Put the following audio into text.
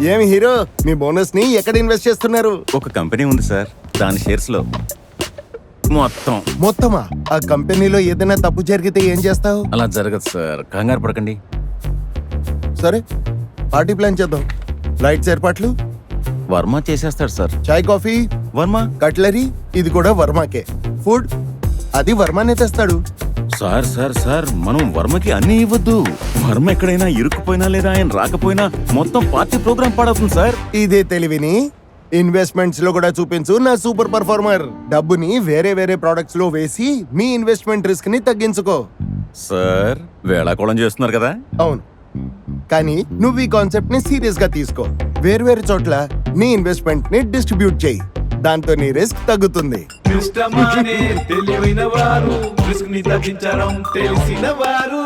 ఏమి హీరో, మీ బోనస్ ని ఎక్కడ ఇన్వెస్ట్ చేస్తున్నారు? ఒక కంపెనీ ఉంది సార్, దాని షేర్స్ లో మొత్తమా? ఆ కంపెనీలో ఏదైనా తప్పు జరిగితే ఏం చేస్తావు? అలా జరగదు సార్, కంగారు పడకండి. సరే, పార్టీ ప్లాన్ చేద్దాం. లైట్స్ ఏర్పాట్లు వర్మ చేసేస్తాడు సార్. చాయ్ కాఫీ వర్మ కట్లరీ ఇది కూడా వర్మకే. ఫుడ్ అది వర్మనే తెస్తాడు. సార్ సార్ సార్, మనం వర్మకి అన్ని ఇవ్వద్దు. వర్మ ఎక్కడైనా ఇరుక్కుపోయినా లేదా ఆయన రాకపోయినా మొత్తం పార్టీ ప్రోగ్రామ్ పాడవుతుంది సార్. ఇదే తెలివిని ఇన్వెస్ట్మెంట్స్ లో కూడా చూపించు నా సూపర్ పర్ఫార్మర్. డబ్బుని వేరే వేరే ప్రొడక్ట్స్ లో వేసి మీ ఇన్వెస్ట్మెంట్ రిస్క్ ని తగ్గించుకో. సార్ వేళాకోళం చేస్తున్నారు కదా. అవును, కానీ నువ్వు ఈ కాన్సెప్ట్ ని సీరియస్ గా తీసుకో. వేర్వేరు చోట్ల నీ ఇన్వెస్ట్మెంట్ ని డిస్ట్రిబ్యూట్ చేయి. దాంతో నీ రిస్క్ తగ్గుతుంది. తెలివైన వారు రిస్క్ ని తగ్గించడం తెలిసిన వారు.